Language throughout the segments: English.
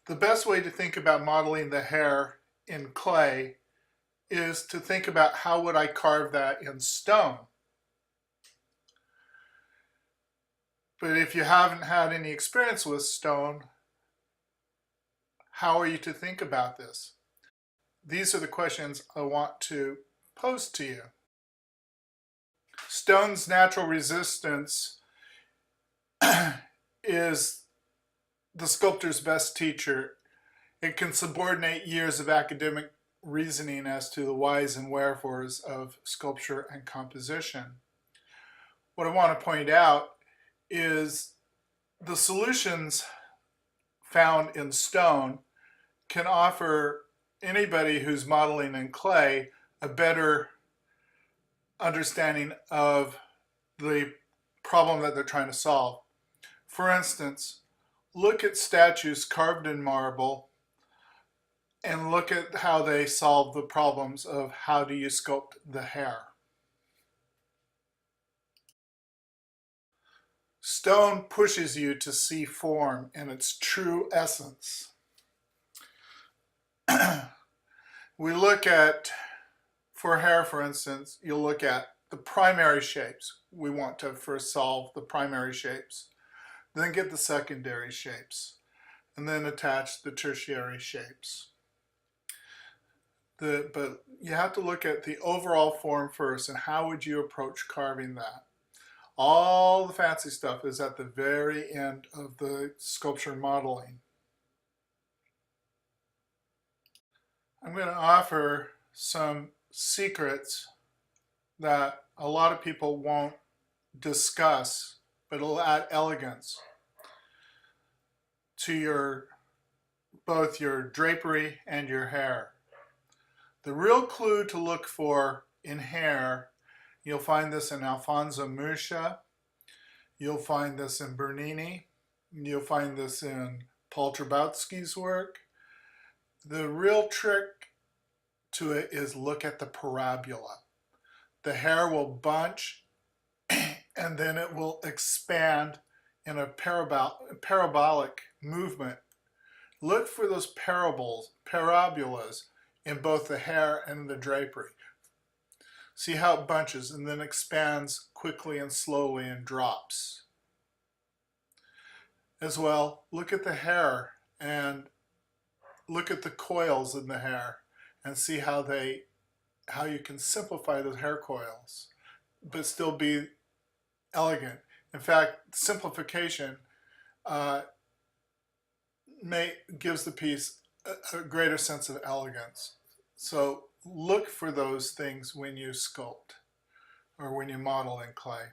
The best way to think about modeling the hair in clay is to think about how would I carve that in stone. But if you haven't had any experience with stone, how are you to think about this? These are the questions I want to pose to you. Stone's natural resistance is the sculptor's best teacher. It can subordinate years of academic reasoning as to the whys and wherefores of sculpture and composition. What I want to point out is the solutions found in stone can offer anybody who's modeling in clay a better understanding of the problem that they're trying to solve. For instance, look at statues carved in marble and look at how they solve the problems of how do you sculpt the hair. Stone pushes you to see form in its true essence. We look at, for hair for instance, you'll look at the primary shapes. We want to first solve the primary shapes, then get the secondary shapes, and then attach the tertiary shapes. But you have to look at the overall form first, and how would you approach carving that? All the fancy stuff is at the very end of the sculpture modeling. I'm going to offer some secrets that a lot of people won't discuss, but it'll add elegance to both your drapery and your hair. The real clue to look for in hair, you'll find this in Alfonso Mucha, you'll find this in Bernini, you'll find this in Paul Trubowski's work. The real trick to it is look at the parabola. The hair will bunch and then it will expand in a parabolic movement. Look for those parabolas in both the hair and the drapery. See how it bunches and then expands quickly and slowly and drops. As well, look at the hair and look at the coils in the hair and see how you can simplify those hair coils but still be elegant. In fact, simplification gives the piece a greater sense of elegance. So look for those things when you sculpt or when you model in clay.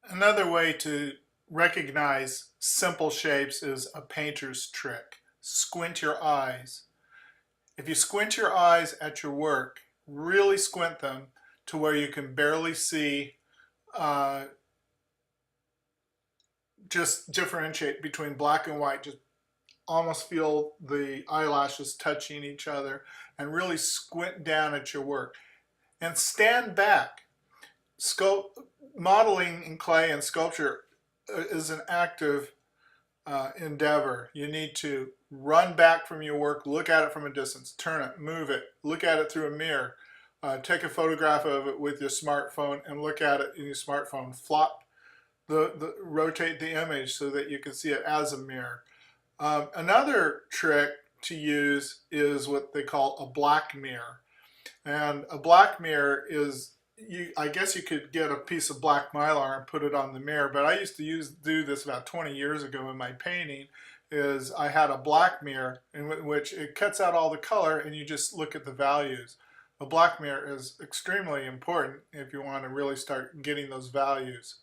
Another way to recognize simple shapes is a painter's trick. Squint your eyes. If you squint your eyes at your work, really squint them to where you can barely see, just differentiate between black and white, just almost feel the eyelashes touching each other, and really squint down at your work. And stand back. Modeling in clay and sculpture is an active endeavor. You need to run back from your work, look at it from a distance, turn it, move it, look at it through a mirror, take a photograph of it with your smartphone and look at it in your smartphone. Rotate the image so that you can see it as a mirror. Another trick to use is what they call a black mirror. And a black mirror is, I guess you could get a piece of black mylar and put it on the mirror, but I used to do this about 20 years ago in my painting. Is I had a black mirror in which it cuts out all the color and you just look at the values. A black mirror is extremely important if you want to really start getting those values.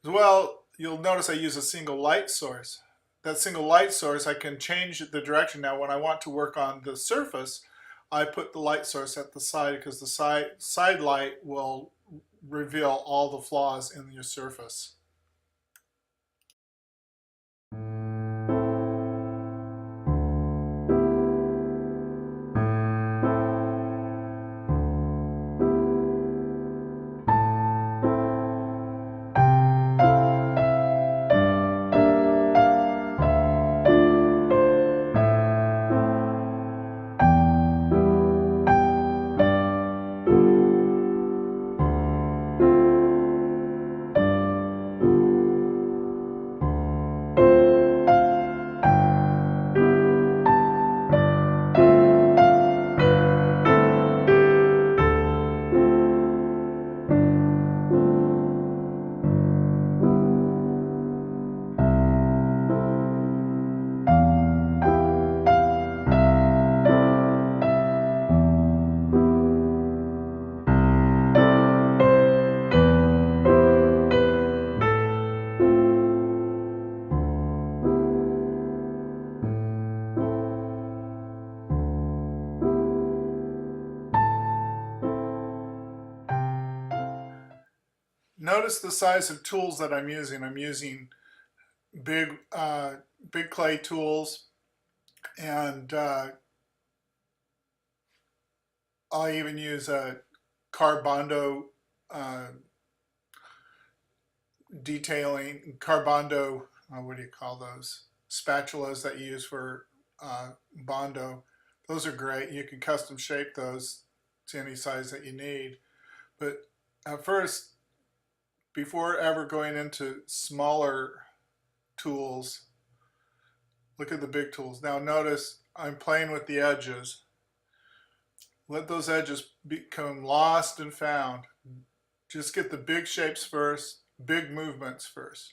As well, you'll notice I use a single light source. That single light source, I can change the direction. Now when I want to work on the surface, I put the light source at the side because the side light will reveal all the flaws in your surface. Notice the size of tools that I'm using. I'm using big, big clay tools, and I'll even use a carbondo uh, detailing, carbondo, what do you call those? Spatulas that you use for bondo. Those are great. You can custom shape those to any size that you need. But at first, before ever going into smaller tools, look at the big tools. Now notice I'm playing with the edges. Let those edges become lost and found. Just get the big shapes first, big movements first.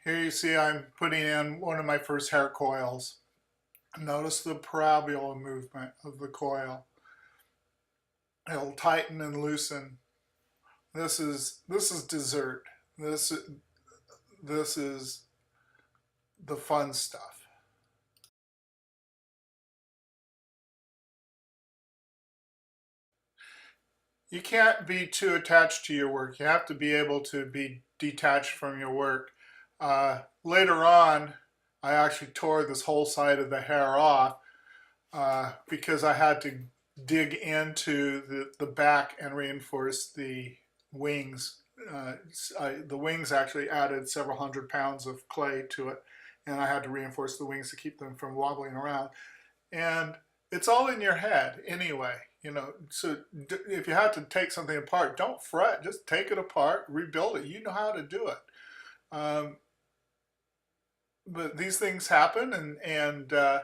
Here you see I'm putting in one of my first hair coils. Notice the parabola movement of the coil. It'll tighten and loosen. This is dessert. This is the fun stuff. You can't be too attached to your work. You have to be able to be detached from your work. Later on, I actually tore this whole side of the hair off because I had to dig into the back and reinforce the wings. The wings actually added several hundred pounds of clay to it, and I had to reinforce the wings to keep them from wobbling around. And it's all in your head anyway, you know. So if you have to take something apart, don't fret. Just take it apart, rebuild it. You know how to do it. Um, but these things happen, and the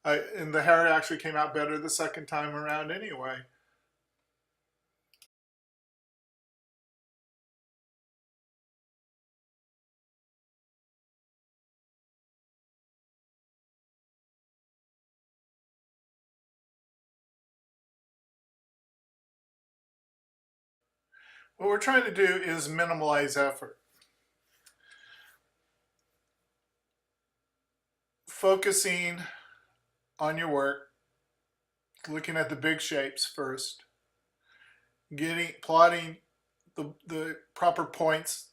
hair actually came out better the second time around anyway. What we're trying to do is minimize effort. Focusing on your work, looking at the big shapes first, plotting the proper points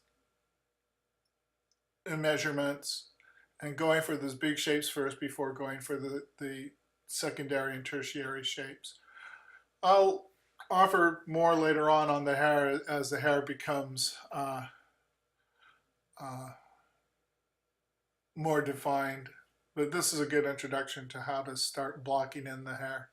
and measurements, and going for those big shapes first before going for the secondary and tertiary shapes. I'll offer more later on the hair as the hair becomes uh, more defined, but this is a good introduction to how to start blocking in the hair.